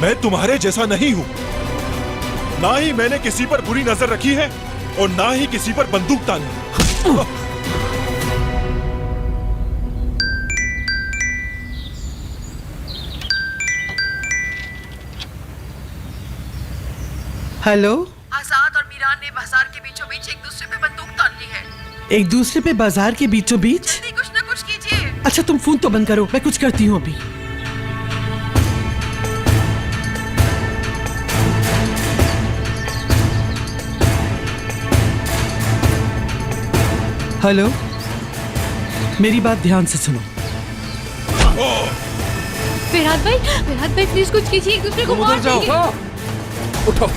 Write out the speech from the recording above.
मैं तुम्हारे जैसा नहीं हूं। ना ही मैंने किसी पर बुरी नजर रखी है और ना ही किसी पर बंदूक तानी। हेलो। आजाद और मीरान ने बाजार के बीचों बीच एक दूसरे पे बंदूक तान ली है। एक दूसरे पे बाजार के बीचों बीच? जल्दी कुछ ना कुछ कीजिए। अच्छा तुम फोन तो बंद करो, मैं कुछ करती हूँ अभी। हेलो, मेरी बात ध्यान से सुनो। फिरहाद भाई प्लीज कुछ कीजिए, एक दूसरे को मार देंगे। उठो।